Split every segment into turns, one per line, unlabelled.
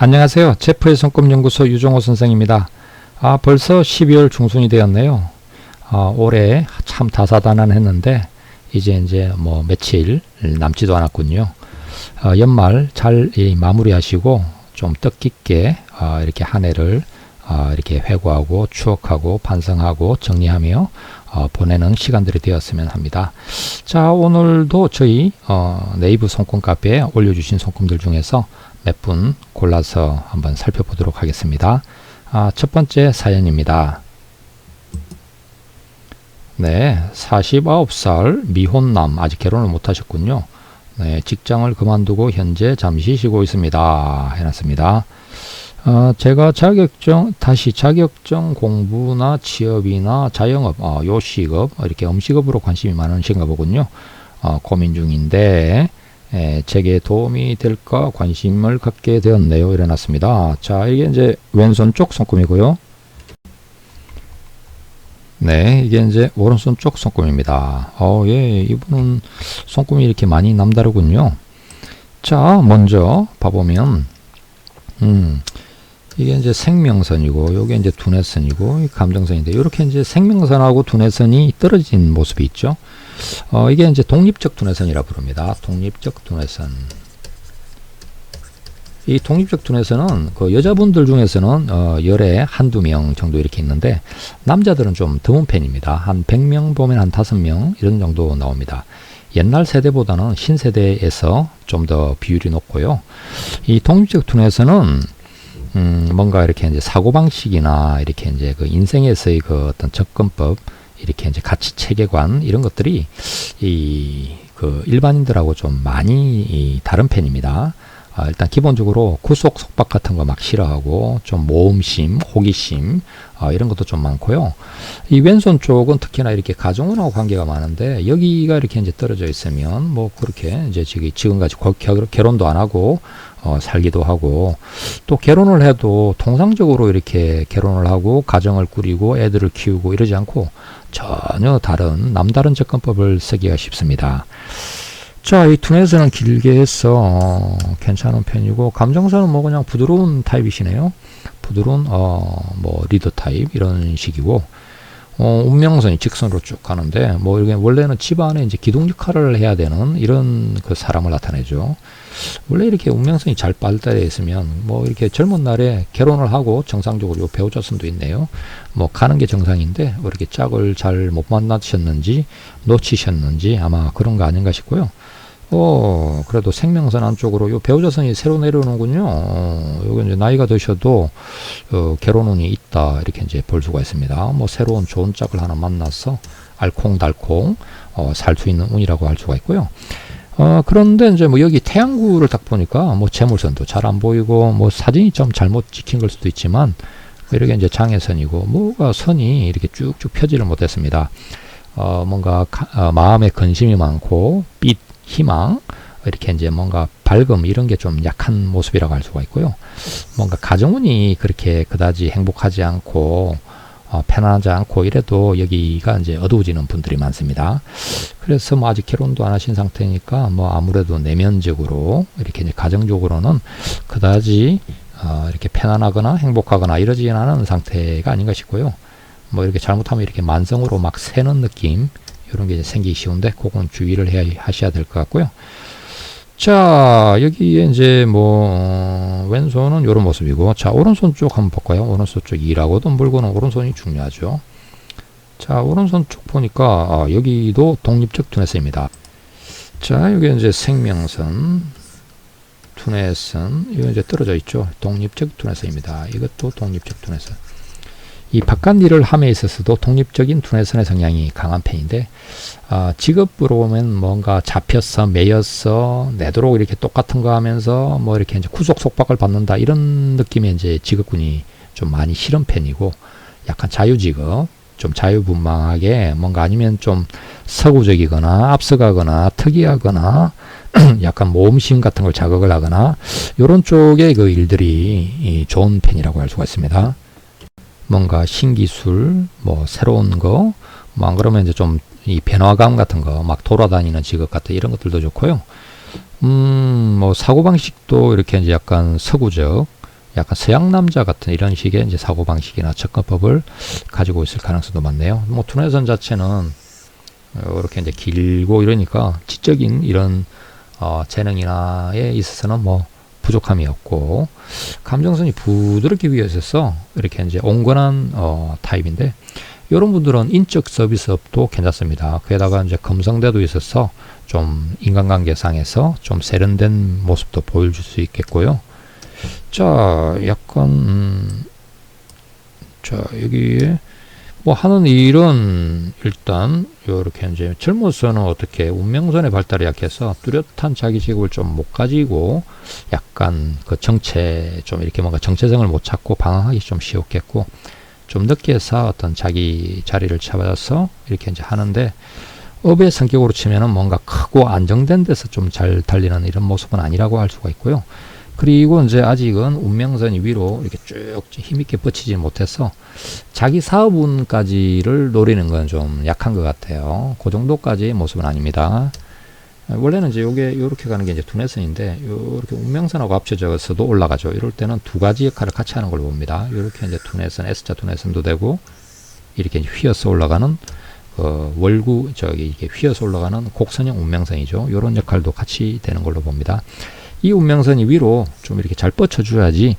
안녕하세요. 제프의 손금연구소 유종호 선생입니다. 벌써 12월 중순이 되었네요. 올해 참 다사다난했는데 이제 뭐 며칠 남지도 않았군요. 연말 잘 마무리하시고 좀 뜻깊게 이렇게 한 해를 이렇게 회고하고 추억하고 반성하고 정리하며 보내는 시간들이 되었으면 합니다. 자, 오늘도 저희 네이버 손금 카페에 올려주신 손금들 중에서 몇 분 골라서 한번 살펴보도록 하겠습니다. 첫 번째 사연입니다. 네, 49살 미혼남, 아직 결혼을 못 하셨군요. 네, 직장을 그만두고 현재 잠시 쉬고 있습니다. 해놨습니다. 제가 다시 자격증 공부나 취업이나 자영업, 요식업, 이렇게 음식업으로 관심이 많으신가 보군요. 고민 중인데, 제게 도움이 될까 관심을 갖게 되었네요. 이래놨습니다. 자, 이게 이제 왼손 쪽 손금이고요. 네, 이게 이제 오른손 쪽 손금입니다. 예, 이분은 손금이 이렇게 많이 남다르군요. 자, 먼저 봐보면, 이게 이제 생명선이고, 요게 이제 두뇌선이고, 감정선인데, 이렇게 이제 생명선하고 두뇌선이 떨어진 모습이 있죠. 이게 이제 독립적 두뇌선이라 부릅니다. 독립적 두뇌선. 이 독립적 두뇌선은 그 여자분들 중에서는 열에 한두 명 정도 이렇게 있는데, 남자들은 좀 드문 편입니다. 한 100명 보면 한 5명 이런 정도 나옵니다. 옛날 세대보다는 신세대에서 좀 더 비율이 높고요. 이 독립적 두뇌선은 뭔가 이렇게 이제 사고방식이나 이렇게 이제 그 인생에서의 그 어떤 접근법, 이렇게 이제 가치 체계관, 이런 것들이 그 일반인들하고 좀 많이 다른 편입니다. 일단 기본적으로 구속 속박 같은 거 막 싫어하고, 좀 모험심, 호기심, 이런 것도 좀 많고요. 이 왼손 쪽은 특히나 이렇게 가정운하고 관계가 많은데, 여기가 이렇게 이제 떨어져 있으면 뭐 그렇게 이제 지금까지 결혼도 안 하고 살기도 하고, 또 결혼을 해도 통상적으로 이렇게 결혼을 하고 가정을 꾸리고 애들을 키우고 이러지 않고 전혀 남다른 접근법을 쓰기가 쉽습니다. 자, 이 두뇌선은 길게 해서 괜찮은 편이고, 감정선은 뭐 그냥 부드러운 타입이시네요. 부드러운 뭐 리더 타입 이런 식이고, 운명선이 직선으로 쭉 가는데, 뭐 이게 원래는 집안에 이제 기둥 역할을 해야 되는 이런 그 사람을 나타내죠. 원래 이렇게 운명선이 잘 발달되어 있으면 뭐 이렇게 젊은 날에 결혼을 하고 정상적으로 요 배우자선도 있네요. 뭐 가는 게 정상인데 뭐 이렇게 짝을 잘 못 만나셨는지 놓치셨는지 아마 그런 거 아닌가 싶고요. 그래도 생명선 안쪽으로 요 배우자선이 새로 내려오는군요. 여기 이제 나이가 드셔도 결혼운이 있다, 이렇게 이제 볼 수가 있습니다. 뭐 새로운 좋은 짝을 하나 만나서 알콩달콩 살 수 있는 운이라고 할 수가 있고요. 그런데 이제 뭐 여기 태양구를 딱 보니까 뭐 재물선도 잘 안 보이고, 뭐 사진이 좀 잘못 찍힌 걸 수도 있지만, 이렇게 이제 장애선이고, 뭐가 선이 이렇게 쭉쭉 펴지를 못했습니다. 뭔가 마음에 근심이 많고, 빚, 희망, 이렇게 이제 뭔가 밝음, 이런 게 좀 약한 모습이라고 할 수가 있고요. 뭔가 가정운이 그렇게 그다지 행복하지 않고 편안하지 않고 이래도 여기가 이제 어두워지는 분들이 많습니다. 그래서 뭐 아직 결혼도 안 하신 상태니까 뭐 아무래도 내면적으로 이렇게 이제 가정적으로는 그다지 이렇게 편안하거나 행복하거나 이러지는 않은 상태가 아닌가 싶고요. 뭐 이렇게 잘못하면 이렇게 만성으로 막 새는 느낌, 이런 게 이제 생기기 쉬운데, 그건 주의를 하셔야 될 것 같고요. 자, 여기에 이제 뭐 왼손은 이런 모습이고, 자, 오른손 쪽 한번 볼까요? 오른손 쪽 일하고도 물고는 오른손이 중요하죠. 자, 오른손 쪽 보니까 여기도 독립적 두뇌선입니다. 자, 여기 이제 생명선, 두뇌선, 이거 이제 떨어져 있죠. 독립적 두뇌선입니다. 이것도 독립적 두뇌선. 이 바깥 일을 함에 있어서도 독립적인 두뇌선의 성향이 강한 편인데, 직업으로 보면 뭔가 잡혔어, 매였어, 내도록 이렇게 똑같은 거 하면서 뭐 이렇게 이제 구속 속박을 받는다, 이런 느낌의 이제 직업군이 좀 많이 싫은 편이고, 약간 자유직업, 좀 자유분방하게 뭔가 아니면 좀 서구적이거나 앞서가거나 특이하거나 약간 모험심 같은 걸 자극을 하거나, 이런 쪽의 그 일들이 좋은 편이라고 할 수가 있습니다. 뭔가 신기술, 뭐 새로운 거, 뭐 안 그러면 이제 좀 이 변화감 같은 거, 막 돌아다니는 직업 같은 이런 것들도 좋고요. 뭐 사고방식도 이렇게 이제 약간 서구적, 약간 서양 남자 같은 이런 식의 이제 사고방식이나 접근법을 가지고 있을 가능성도 많네요. 뭐 두뇌선 자체는 이렇게 이제 길고 이러니까 지적인 이런 재능이나에 있어서는 뭐 부족함이 없고, 감정선이 부드럽게 위에서 이렇게 이제 온건한 타입인데, 이런 분들은 인적 서비스업도 괜찮습니다. 게다가 이제 금성대도 있어서 좀 인간관계상에서 좀 세련된 모습도 보여줄 수 있겠고요. 자, 약간 자, 여기에 뭐 하는 일은 일단 이렇게 이제 젊어서는 어떻게 운명선의 발달이 약해서 뚜렷한 자기직을 좀 못 가지고 약간 그 정체 좀 이렇게 뭔가 정체성을 못 찾고 방황하기 좀 쉬웠겠고, 좀 늦게서 어떤 자기 자리를 잡아서 이렇게 이제 하는데, 업의 성격으로 치면은 뭔가 크고 안정된 데서 좀 잘 달리는 이런 모습은 아니라고 할 수가 있고요. 그리고 이제 아직은 운명선이 위로 이렇게 쭉 힘있게 뻗치지 못해서 자기 사업운까지를 노리는 건 좀 약한 것 같아요. 그 정도까지의 모습은 아닙니다. 원래는 이제 요게 요렇게 가는 게 이제 두뇌선인데, 요렇게 운명선하고 합쳐져서도 올라가죠. 이럴 때는 두 가지 역할을 같이 하는 걸로 봅니다. 요렇게 이제 두뇌선, S자 두뇌선도 되고, 이렇게 이제 휘어서 올라가는 월구, 이렇게 휘어서 올라가는 곡선형 운명선이죠. 요런 역할도 같이 되는 걸로 봅니다. 이 운명선이 위로 좀 이렇게 잘 뻗쳐줘야지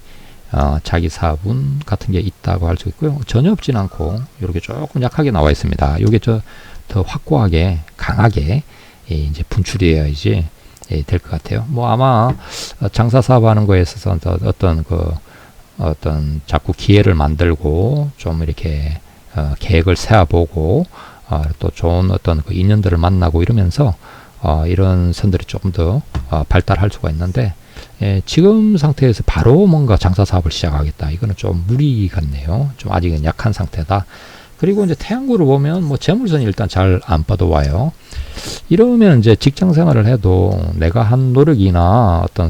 자기 사분 같은 게 있다고 할 수 있고요. 전혀 없진 않고 이렇게 조금 약하게 나와 있습니다. 이게 더 확고하게 강하게 이제 분출이어야지 될 것 같아요. 뭐 아마 장사 사업하는 거에 있어서 어떤 자꾸 기회를 만들고 좀 이렇게 계획을 세워보고 또 좋은 어떤 그 인연들을 만나고 이러면서 이런 선들이 조금 더 발달할 수가 있는데, 지금 상태에서 바로 뭔가 장사 사업을 시작하겠다, 이거는 좀 무리 같네요. 좀 아직은 약한 상태다. 그리고 이제 태양구를 보면 뭐 재물선이 일단 잘 안 뻗어와요. 이러면 이제 직장 생활을 해도 내가 한 노력이나 어떤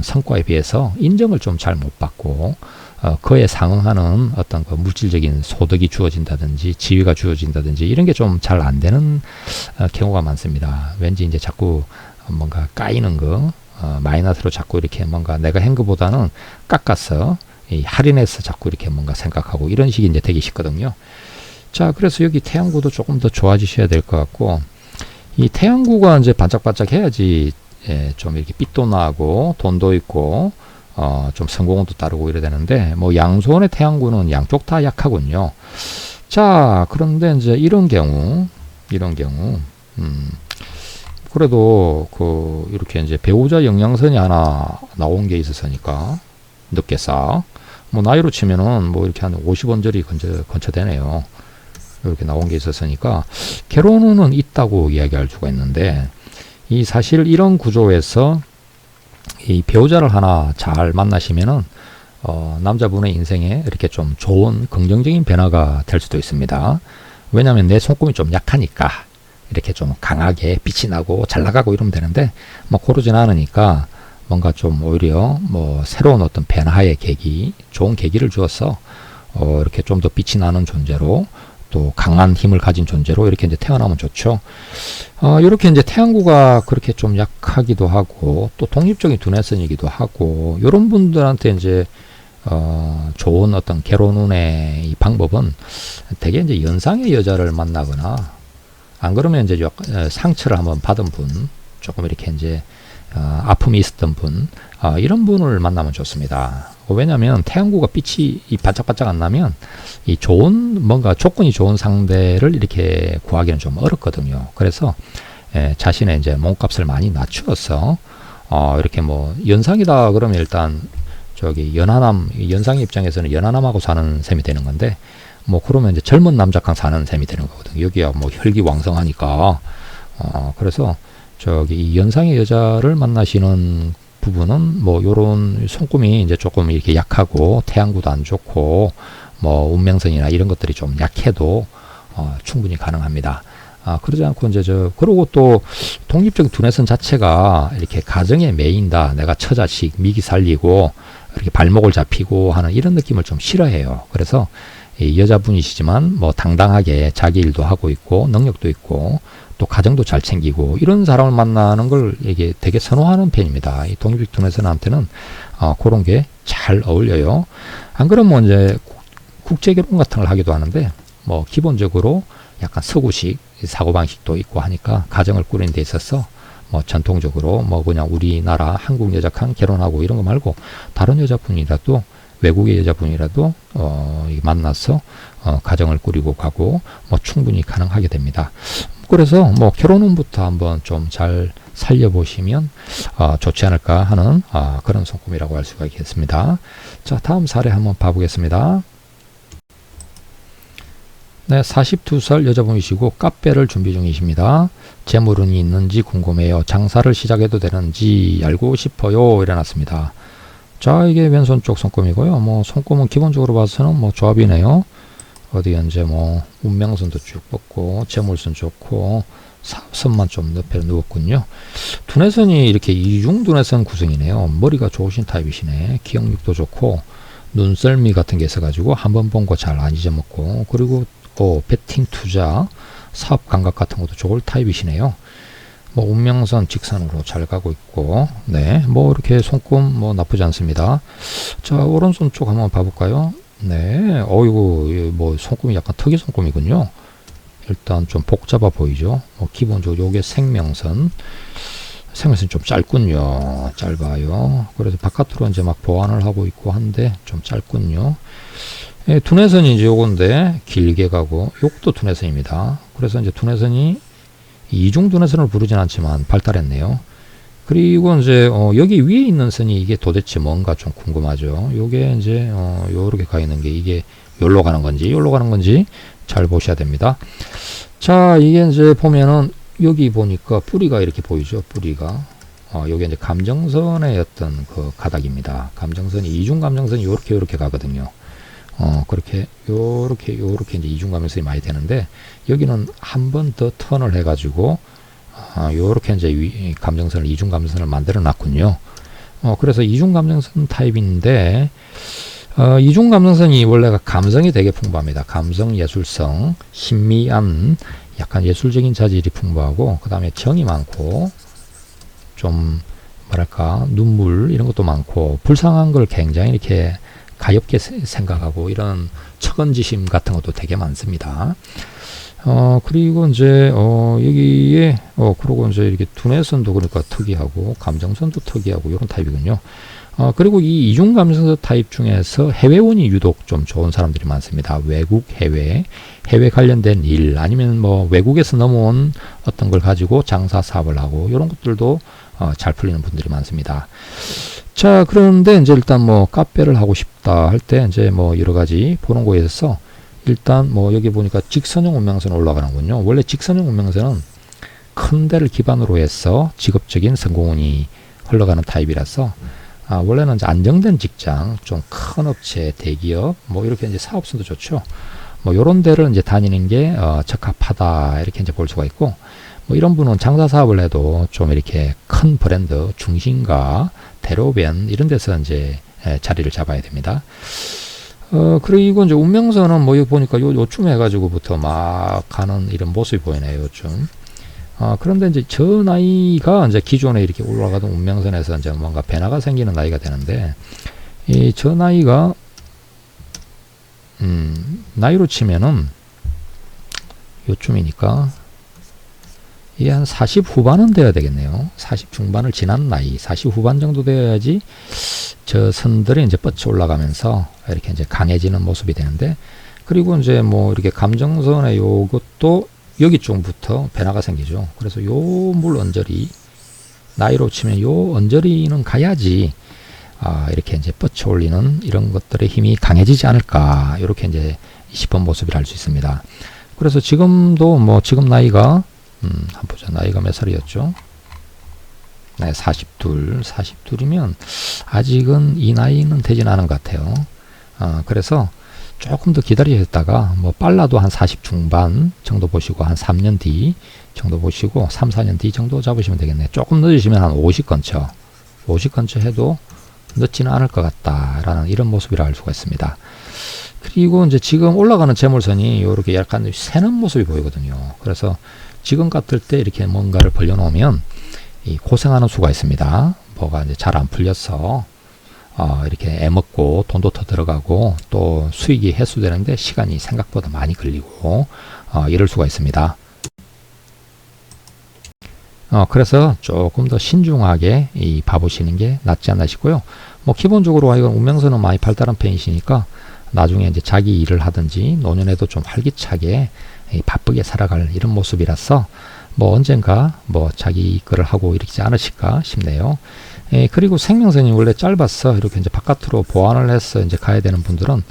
성과에 비해서 인정을 좀 잘 못 받고, 그에 상응하는 어떤 그 물질적인 소득이 주어진다든지 지위가 주어진다든지 이런 게 좀 잘 안 되는 경우가 많습니다. 왠지 이제 자꾸 뭔가 까이는 거, 마이너스로 자꾸 이렇게 뭔가 내가 한 것보다는 깎아서 할인해서 자꾸 이렇게 뭔가 생각하고 이런 식이 이제 되기 쉽거든요. 자, 그래서 여기 태양구도 조금 더 좋아지셔야 될 것 같고, 이 태양구가 이제 반짝반짝 해야지 좀 이렇게 빛도 나고 돈도 있고 좀 성공도 따르고 이래야 되는데, 뭐 양손의 태양구는 양쪽 다 약하군요. 자, 그런데 이제 이런 경우 그래도 이렇게 이제 배우자 영양선이 하나 나온 게 있었으니까 늦게서 뭐 나이로 치면은 뭐 이렇게 한 50원절이 근처되네요. 이렇게 나온 게 있었으니까 결혼운은 있다고 이야기할 수가 있는데, 이 사실 이런 구조에서 이 배우자를 하나 잘 만나시면은 남자분의 인생에 이렇게 좀 좋은 긍정적인 변화가 될 수도 있습니다. 왜냐하면 내 손금이 좀 약하니까 이렇게 좀 강하게 빛이 나고 잘 나가고 이러면 되는데, 뭐 그러진 않으니까 뭔가 좀 오히려 뭐 새로운 어떤 변화의 계기, 좋은 계기를 주어서 이렇게 좀 더 빛이 나는 존재로, 또 강한 힘을 가진 존재로 이렇게 이제 태어나면 좋죠. 이렇게 이제 태양구가 그렇게 좀 약하기도 하고, 또 독립적인 두뇌선이기도 하고, 이런 분들한테 이제 좋은 어떤 결혼운의 이 방법은 되게 이제 연상의 여자를 만나거나, 안 그러면 이제 상처를 한번 받은 분, 조금 이렇게 이제 아픔이 있었던 분, 이런 분을 만나면 좋습니다. 왜냐하면 태양구가 빛이 반짝반짝 안 나면 이 좋은 뭔가 조건이 좋은 상대를 이렇게 구하기는 좀 어렵거든요. 그래서 자신의 이제 몸값을 많이 낮추어서 이렇게 뭐 연상이다 그러면 일단 연상의 입장에서는 연하남하고 사는 셈이 되는 건데, 뭐 그러면 이제 젊은 남자랑 사는 셈이 되는 거거든요. 여기야 뭐 혈기왕성하니까. 그래서 이 연상의 여자를 만나시는 부분은 뭐 요런 손금이 이제 조금 이렇게 약하고 태양구도 안 좋고 뭐 운명선이나 이런 것들이 좀 약해도 충분히 가능합니다. 그러지 않고 이제 그리고 또 독립적인 두뇌선 자체가 이렇게 가정에 매인다, 내가 처자식 미기 살리고 이렇게 발목을 잡히고 하는 이런 느낌을 좀 싫어해요. 그래서 이 여자분이시지만 뭐 당당하게 자기 일도 하고 있고 능력도 있고 또 가정도 잘 챙기고 이런 사람을 만나는 걸 이게 되게 선호하는 편입니다. 이 독립식 두뇌선한테는 그런 게 잘 어울려요. 안 그러면 이제 국제결혼 같은 걸 하기도 하는데 뭐 기본적으로 약간 서구식 사고방식도 있고 하니까 가정을 꾸리는 데 있어서 뭐 전통적으로 뭐 그냥 우리나라 한국 여자랑 결혼하고 이런 거 말고 다른 여자분이라도 외국의 여자분이라도 만나서 가정을 꾸리고 가고 뭐 충분히 가능하게 됩니다. 그래서 뭐 결혼운부터 한번 좀 잘 살려보시면 좋지 않을까 하는 그런 손금이라고 할 수가 있겠습니다. 자, 다음 사례 한번 봐보겠습니다. 네, 42살 여자분이시고 카페를 준비 중이십니다. 재물운이 있는지 궁금해요. 장사를 시작해도 되는지 알고 싶어요. 이래놨습니다. 자, 이게 왼손 쪽 손금이고요. 뭐 손금은 기본적으로 봐서는 뭐 조합이네요. 어디 이제 뭐 운명선도 쭉 뻗고 재물선 좋고 사선만 좀 옆에 누웠군요. 두뇌선이 이렇게 이중 두뇌선 구성이네요. 머리가 좋으신 타입이시네. 기억력도 좋고 눈썰미 같은 게 있어가지고 한번 본 거 잘 안 잊어먹고 그리고 베팅 투자 사업 감각 같은 것도 좋을 타입이시네요. 뭐 운명선 직선으로 잘 가고 있고 네, 뭐 이렇게 손금 뭐 나쁘지 않습니다. 자, 오른손 쪽 한번 봐볼까요? 네, 어이구 뭐 손금이 약간 특이 손금이군요. 일단 좀 복잡해 보이죠. 뭐 기본적으로 요게 생명선이 좀 짧군요. 짧아요. 그래서 바깥으로 이제 막 보완을 하고 있고 한데 좀 짧군요. 예, 두뇌선이 이제 요건데 길게 가고 요것도 두뇌선입니다. 그래서 이제 두뇌선이 이중 두뇌선을 부르진 않지만 발달했네요. 그리고 이제 여기 위에 있는 선이 이게 도대체 뭔가 좀 궁금하죠. 요게 이제 요렇게 가 있는 게 이게 요로 가는 건지 잘 보셔야 됩니다. 자, 이게 이제 보면은 여기 보니까 뿌리가 이렇게 보이죠. 뿌리가 요게 이제 감정선의 어떤 그 가닥입니다. 감정선이 이중 감정선이 요렇게 가거든요. 그렇게 요렇게 이제 이중 감정선이 많이 되는데 여기는 한 번 더 턴을 해가지고 요렇게 이제 감정선을 이중 감정선을 만들어 놨군요. 그래서 이중 감정선 타입인데 이중 감정선이 원래가 감성이 되게 풍부합니다. 감성, 예술성, 신미한, 약간 예술적인 자질이 풍부하고 그 다음에 정이 많고 좀 뭐랄까 눈물 이런 것도 많고 불쌍한 걸 굉장히 이렇게 가엽게 생각하고 이런 척언지심 같은 것도 되게 많습니다. 그리고 이제 여기에 그러고 이제 이렇게 두뇌선도 그러니까 특이하고 감정선도 특이하고 이런 타입이군요. 그리고 이 이중 감정선 타입 중에서 해외운이 유독 좀 좋은 사람들이 많습니다. 외국, 해외 관련된 일 아니면 뭐 외국에서 넘어온 어떤 걸 가지고 장사 사업을 하고 이런 것들도 잘 풀리는 분들이 많습니다. 자, 그런데 이제 일단 뭐 카페를 하고 싶다 할 때 이제 뭐 여러 가지 보는 거에 있어서 일단 뭐 여기 보니까 직선형 운명선 올라가는군요. 원래 직선형 운명선은 큰 데를 기반으로 해서 직업적인 성공운이 흘러가는 타입이라서 원래는 이제 안정된 직장, 좀 큰 업체, 대기업, 뭐 이렇게 이제 사업선도 좋죠. 뭐 요런 데를 이제 다니는 게 적합하다 이렇게 이제 볼 수가 있고, 뭐 이런 분은 장사 사업을 해도 좀 이렇게 큰 브랜드, 중심가, 대로변 이런 데서 이제 자리를 잡아야 됩니다. 그리고 이제 운명선은 뭐 여기 보니까 요쯤 해가지고부터 막 가는 이런 모습이 보이네요. 요쯤. 그런데 이제 저 나이가 이제 기존에 이렇게 올라가던 운명선에서 이제 뭔가 변화가 생기는 나이가 되는데, 저 나이가, 나이로 치면은 요쯤이니까, 이게 한 40 후반은 돼야 되겠네요. 40 중반을 지난 나이, 40 후반 정도 되어야지 저 선들이 이제 뻗쳐 올라가면서 이렇게 이제 강해지는 모습이 되는데, 그리고 이제 뭐 이렇게 감정선의 요것도 여기 쪽부터 변화가 생기죠. 그래서 요 물 언저리, 나이로 치면 요 언저리는 가야지 이렇게 이제 뻗쳐 올리는 이런 것들의 힘이 강해지지 않을까, 이렇게 이제 싶은 모습을 알 수 있습니다. 그래서 지금도 뭐 지금 나이가 한번 보자. 나이가 몇 살이었죠? 네, 42이면 아직은 이 나이는 되진 않은 것 같아요. 그래서 조금 더 기다리셨다가 뭐 빨라도 한 40 중반 정도 보시고 한 3년 뒤 정도 보시고 3, 4년 뒤 정도 잡으시면 되겠네. 조금 늦으시면 한 50 근처 해도 늦지는 않을 것 같다라는 이런 모습이라 알 수가 있습니다. 그리고 이제 지금 올라가는 재물선이 이렇게 약간 새는 모습이 보이거든요. 그래서 지금 같을 때 이렇게 뭔가를 벌려놓으면 이 고생하는 수가 있습니다. 뭐가 이제 잘 안 풀려서 이렇게 애먹고 돈도 더 들어가고 또 수익이 회수되는데 시간이 생각보다 많이 걸리고 이럴 수가 있습니다. 그래서 조금 더 신중하게 봐보시는 게 낫지 않나 싶고요. 뭐 기본적으로 이건 운명선은 많이 발달한 편이시니까 나중에 이제 자기 일을 하든지 노년에도 좀 활기차게 바쁘게 살아갈 이런 모습이라서 뭐 언젠가 뭐 자기 거를 하고 이러지 않으실까 싶네요. 그리고 생명선이 원래 짧아서 이렇게 이제 바깥으로 보완을 해서 이제 가야 되는 분들은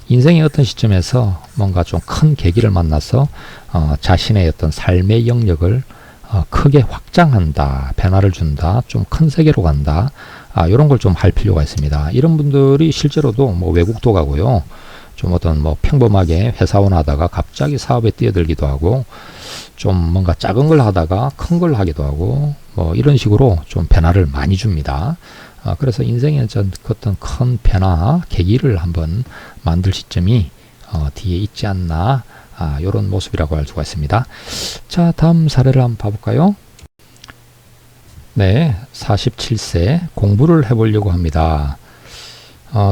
인생의 어떤 시점에서 뭔가 좀 큰 계기를 만나서 자신의 어떤 삶의 영역을 크게 확장한다, 변화를 준다, 좀 큰 세계로 간다, 이런 걸 좀 할 필요가 있습니다. 이런 분들이 실제로도 뭐 외국도 가고요, 좀 어떤 뭐 평범하게 회사원 하다가 갑자기 사업에 뛰어들기도 하고, 좀 뭔가 작은 걸 하다가 큰 걸 하기도 하고, 뭐 이런 식으로 좀 변화를 많이 줍니다. 그래서 인생의 어떤 큰 변화, 계기를 한번 만들 시점이 뒤에 있지 않나, 이런 모습이라고 할 수가 있습니다. 자, 다음 사례를 한번 봐볼까요? 네, 47세 공부를 해보려고 합니다.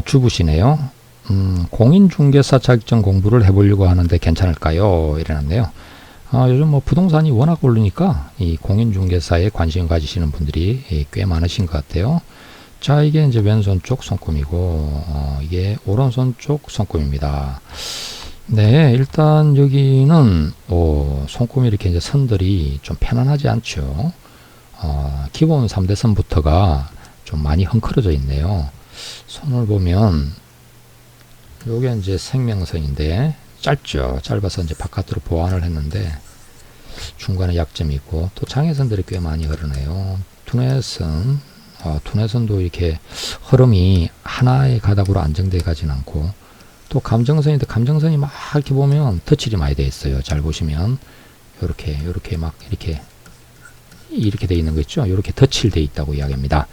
주부시네요. 공인중개사 자격증 공부를 해보려고 하는데 괜찮을까요? 이래놨네요. 요즘 뭐 부동산이 워낙 오르니까 이 공인중개사에 관심 가지시는 분들이 꽤 많으신 것 같아요. 자, 이게 이제 왼손 쪽 손금이고, 이게 오른손 쪽 손금입니다. 네, 일단 여기는 손금이 이렇게 이제 선들이 좀 편안하지 않죠. 기본 3대 선부터가 좀 많이 헝클어져 있네요. 손을 보면 요게 이제 생명선인데 짧죠. 짧아서 이제 바깥으로 보완을 했는데 중간에 약점이 있고, 또 장애선들이 꽤 많이 흐르네요. 두뇌선, 두뇌선도 이렇게 흐름이 하나의 가닥으로 안정되어 가진 않고, 또 감정선인데 감정선이 막 이렇게 보면 덧칠이 많이 되어 있어요. 잘 보시면 요렇게 막 이렇게 되어 있는 거 있죠. 요렇게 덧칠되어 있다고 이야기합니다.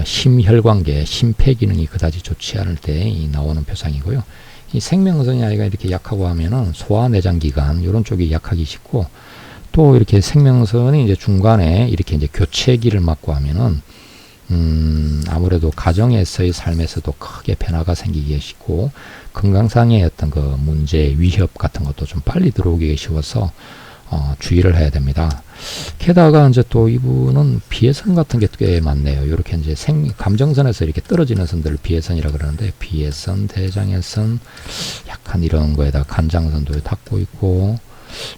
심혈관계, 심폐기능이 그다지 좋지 않을 때 나오는 표상이고요. 이 생명선이 아이가 이렇게 약하고 하면은 소화내장기관 요런 쪽이 약하기 쉽고, 또 이렇게 생명선이 이제 중간에 이렇게 이제 교체기를 맞고 하면은 아무래도 가정에서의 삶에서도 크게 변화가 생기기 쉽고, 건강상의 어떤 그 문제, 위협 같은 것도 좀 빨리 들어오기 쉬워서 주의를 해야 됩니다. 게다가 이제 또 이분은 비애선 같은 게 꽤 많네요. 이렇게 이제 감정선에서 이렇게 떨어지는 선들을 비애선이라 그러는데, 비애선, 대장애선, 약간 이런 거에다 간장선도 닿고 있고,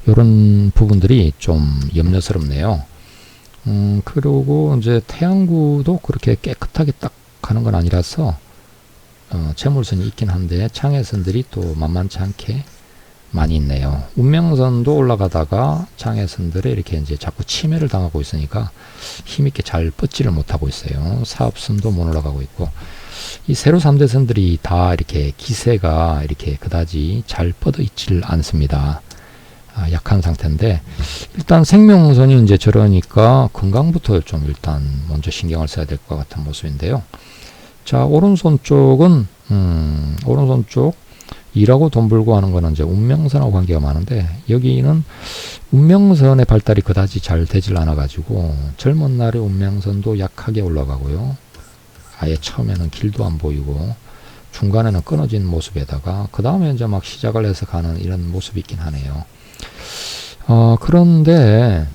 이런 부분들이 좀 염려스럽네요. 그리고 이제 태양구도 그렇게 깨끗하게 딱 가는 건 아니라서 재물선이 있긴 한데 장애선들이 또 만만치 않게 많이 있네요. 운명선도 올라가다가 장애선들에 이렇게 이제 자꾸 침해를 당하고 있으니까 힘있게 잘 뻗지를 못하고 있어요. 사업선도 못 올라가고 있고, 이 세로 3대 선들이 다 이렇게 기세가 이렇게 그다지 잘 뻗어 있질 않습니다. 약한 상태인데, 일단 생명선이 이제 저러니까 건강부터 좀 일단 먼저 신경을 써야 될 것 같은 모습인데요. 자, 오른손 쪽은 오른손 쪽 일하고 돈 벌고 하는 거는 이제 운명선하고 관계가 많은데, 여기는 운명선의 발달이 그다지 잘 되질 않아 가지고 젊은 날의 운명선도 약하게 올라가고요. 아예 처음에는 길도 안 보이고 중간에는 끊어진 모습에다가 그 다음에 이제 막 시작을 해서 가는 이런 모습이 있긴 하네요. 그런데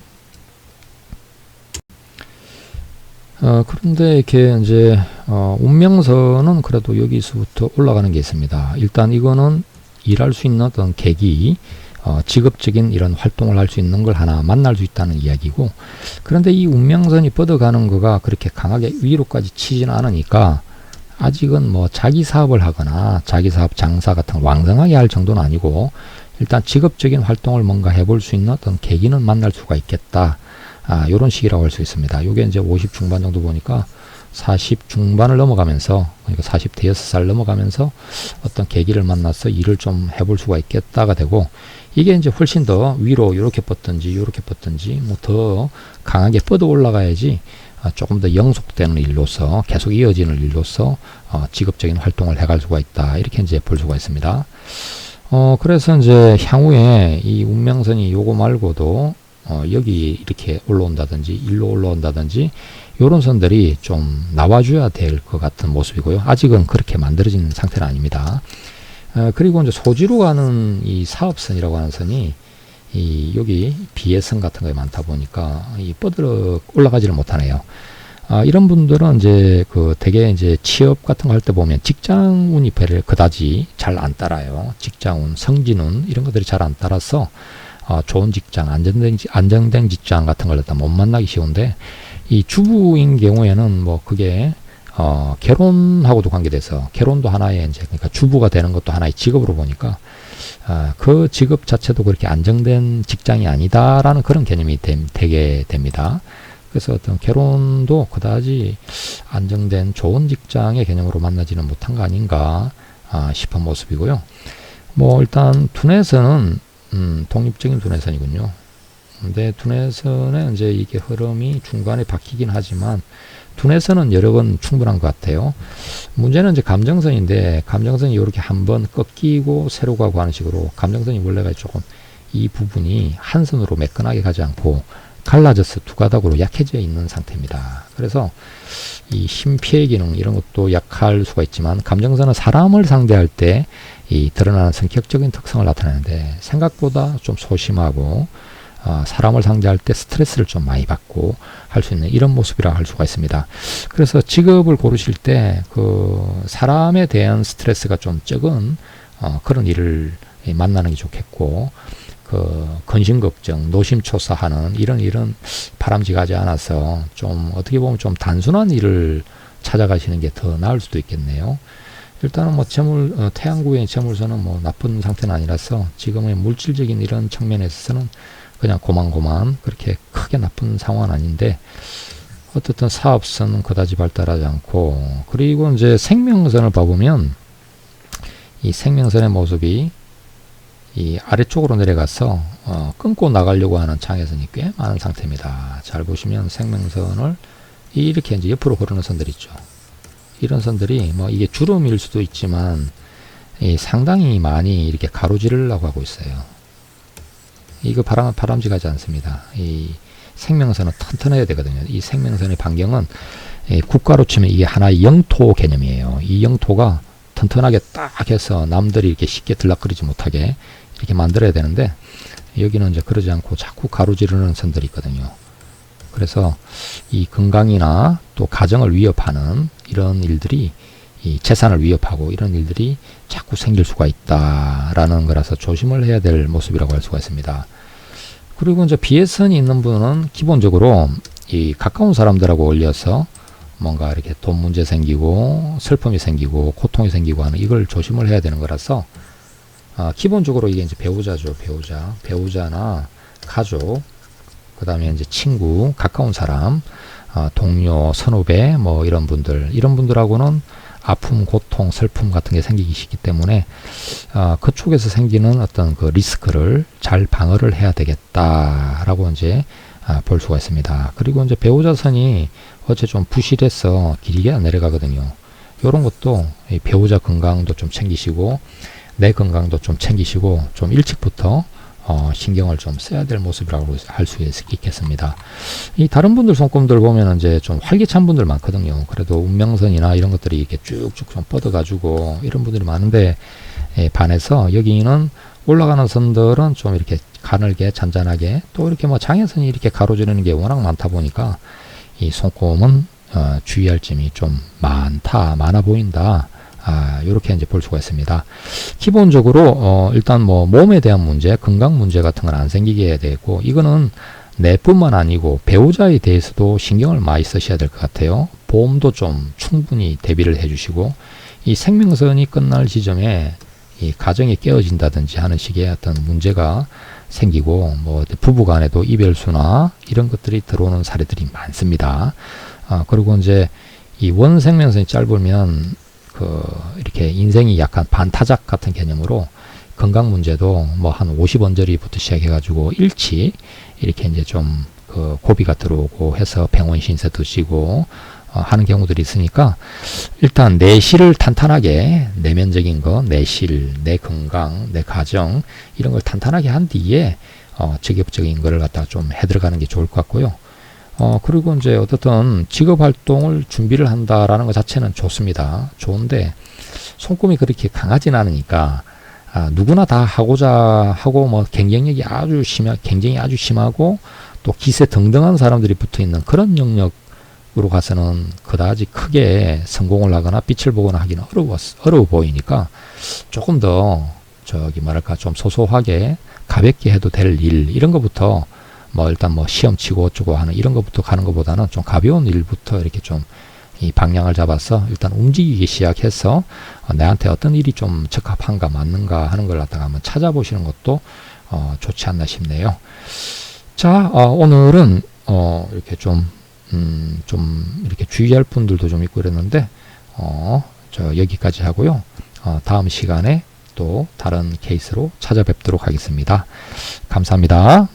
이렇게 이제 운명선은 그래도 여기서부터 올라가는 게 있습니다. 일단 이거는 일할 수 있는 어떤 계기, 직업적인 이런 활동을 할 수 있는 걸 하나 만날 수 있다는 이야기고, 그런데 이 운명선이 뻗어가는 거가 그렇게 강하게 위로까지 치지는 않으니까 아직은 뭐 자기 사업을 하거나 자기 사업 장사 같은 거 왕성하게 할 정도는 아니고, 일단 직업적인 활동을 뭔가 해볼 수 있는 어떤 계기는 만날 수가 있겠다. 요런 시기라고 할 수 있습니다. 요게 이제 50 중반 정도 보니까 40 중반을 넘어가면서, 그러니까 40 대여섯 살 넘어가면서 어떤 계기를 만나서 일을 좀 해볼 수가 있겠다가 되고, 이게 이제 훨씬 더 위로 요렇게 뻗든지 요렇게 뻗든지 뭐 더 강하게 뻗어 올라가야지 조금 더 영속되는 일로서 계속 이어지는 일로서 직업적인 활동을 해갈 수가 있다. 이렇게 이제 볼 수가 있습니다. 그래서 이제 향후에 이 운명선이 요거 말고도 여기 이렇게 올라온다든지 일로 올라온다든지 요런 선들이 좀 나와줘야 될 것 같은 모습이고요. 아직은 그렇게 만들어진 상태는 아닙니다. 그리고 이제 소지로 가는 이 사업선이라고 하는 선이 여기 비예선 같은 거에 많다 보니까 뻗어 올라가지를 못하네요. 이런 분들은 이제 대개 이제 취업 같은 거 할 때 보면 직장운이 배를 그다지 잘 안 따라요. 직장운, 성진운 이런 것들이 잘 안 따라서 좋은 직장, 안정된 직장 같은 걸 갖다 못 만나기 쉬운데, 이 주부인 경우에는 뭐 그게 결혼하고도 관계돼서 결혼도 하나의 이제 그러니까 주부가 되는 것도 하나의 직업으로 보니까 그 직업 자체도 그렇게 안정된 직장이 아니다라는 그런 개념이 되게 됩니다. 그래서 어떤 결혼도 그다지 안정된 좋은 직장의 개념으로 만나지는 못한 거 아닌가 싶은 모습이고요. 뭐 일단 두뇌선은 독립적인 두뇌선이군요. 근데 두뇌선에 이제 이게 흐름이 중간에 바뀌긴 하지만 두뇌선은 여러 번 충분한 것 같아요. 문제는 이제 감정선인데 감정선이 이렇게 한번 꺾이고 새로 가고 하는 식으로 감정선이 원래가 조금 이 부분이 한 선으로 매끈하게 가지 않고 갈라져서 두 가닥으로 약해져 있는 상태입니다. 그래서 이 심피해 기능 이런 것도 약할 수가 있지만 감정선은 사람을 상대할 때 이 드러나는 성격적인 특성을 나타내는데 생각보다 좀 소심하고 사람을 상대할 때 스트레스를 좀 많이 받고 할 수 있는 이런 모습이라 할 수가 있습니다. 그래서 직업을 고르실 때 사람에 대한 스트레스가 좀 적은 그런 일을 만나는 게 좋겠고 근심 걱정, 노심초사하는 이런 일은 바람직하지 않아서 좀 어떻게 보면 좀 단순한 일을 찾아가시는 게 더 나을 수도 있겠네요. 일단은 뭐 태양구의 재물선은 뭐 나쁜 상태는 아니라서 지금의 물질적인 이런 측면에 있어서는 그냥 고만고만 그렇게 크게 나쁜 상황은 아닌데 어떻든 사업선은 그다지 발달하지 않고 그리고 이제 생명선을 봐보면 이 생명선의 모습이 이 아래쪽으로 내려가서 끊고 나가려고 하는 장애선이 꽤 많은 상태입니다. 잘 보시면 생명선을 이렇게 이제 옆으로 흐르는 선들 있죠. 이런 선들이 뭐 이게 주름일 수도 있지만 상당히 많이 이렇게 가로지르려고 하고 있어요. 이거 바람직하지 않습니다. 이 생명선은 튼튼해야 되거든요. 이 생명선의 반경은 국가로 치면 이게 하나의 영토 개념이에요. 이 영토가 튼튼하게 딱 해서 남들이 이렇게 쉽게 들락거리지 못하게 이렇게 만들어야 되는데 여기는 이제 그러지 않고 자꾸 가로지르는 선들이 있거든요. 그래서 이 건강이나 또 가정을 위협하는 이런 일들이 이 재산을 위협하고 이런 일들이 자꾸 생길 수가 있다라는 거라서 조심을 해야 될 모습이라고 할 수가 있습니다. 그리고 이제 비예선이 있는 분은 기본적으로 이 가까운 사람들하고 어울려서 뭔가 이렇게 돈 문제 생기고 슬픔이 생기고 고통이 생기고 하는 이걸 조심을 해야 되는 거라서 기본적으로 이게 이제 배우자죠. 배우자나 가족, 그 다음에 이제 친구, 가까운 사람, 동료, 선후배, 뭐 이런 분들하고는 아픔, 고통, 슬픔 같은 게 생기기 쉽기 때문에 그쪽에서 생기는 어떤 그 리스크를 잘 방어를 해야 되겠다라고 이제 볼 수가 있습니다. 그리고 이제 배우자선이 어째 좀 부실해서 길게 안 내려가거든요. 이런 것도 배우자 건강도 좀 챙기시고 내 건강도 좀 챙기시고 좀 일찍부터 신경을 좀 써야 될 모습이라고 할 수 있겠습니다. 이 다른 분들 손금들 보면 이제 좀 활기찬 분들 많거든요. 그래도 운명선이나 이런 것들이 이렇게 쭉쭉 좀 뻗어가지고 이런 분들이 많은데 반해서 여기는 올라가는 선들은 좀 이렇게 가늘게 잔잔하게 또 이렇게 뭐 장애선이 이렇게 가로지르는 게 워낙 많다 보니까 이 손금은 주의할 점이 좀 많아 보인다. 이렇게 이제 볼 수가 있습니다. 기본적으로 일단 뭐 몸에 대한 문제, 건강 문제 같은 건 안 생기게 해야 되고 이거는 내뿐만 아니고 배우자에 대해서도 신경을 많이 쓰셔야 될 것 같아요. 보험도 좀 충분히 대비를 해주시고 이 생명선이 끝날 지점에 이 가정이 깨어진다든지 하는 식의 어떤 문제가 생기고 뭐 부부간에도 이별수나 이런 것들이 들어오는 사례들이 많습니다. 그리고 이제 이 원생명선이 짧으면 이렇게 인생이 약간 반타작 같은 개념으로 건강 문제도 뭐 한 50언저리부터 시작해가지고 일치 이렇게 이제 좀 그 고비가 들어오고 해서 병원 신세도 지고 하는 경우들이 있으니까 일단 내실을 탄탄하게 내면적인 거, 내실, 내 건강, 내 가정 이런 걸 탄탄하게 한 뒤에 직업적인 거를 갖다가 좀 해 들어가는 게 좋을 것 같고요. 그리고 이제 어떻든 직업 활동을 준비를 한다라는 것 자체는 좋습니다. 좋은데 손금이 그렇게 강하진 않으니까 누구나 다 하고자 하고 뭐 경쟁이 아주 심하고 또 기세 등등한 사람들이 붙어 있는 그런 영역으로 가서는 그다지 크게 성공을 하거나 빛을 보거나 하기는 어려워 보이니까 조금 더 저기 뭐랄까 좀 소소하게 가볍게 해도 될 일 이런 것부터 뭐 일단 뭐 시험 치고 어쩌고 하는 이런 것부터 가는 것보다는 좀 가벼운 일부터 이렇게 좀 이 방향을 잡아서 일단 움직이기 시작해서 내한테 어떤 일이 좀 적합한가 맞는가 하는 걸 갖다가 한번 찾아보시는 것도 좋지 않나 싶네요. 자, 오늘은 이렇게 좀 이렇게 주의할 분들도 좀 있고 그랬는데 저 여기까지 하고요. 다음 시간에 또 다른 케이스로 찾아뵙도록 하겠습니다. 감사합니다.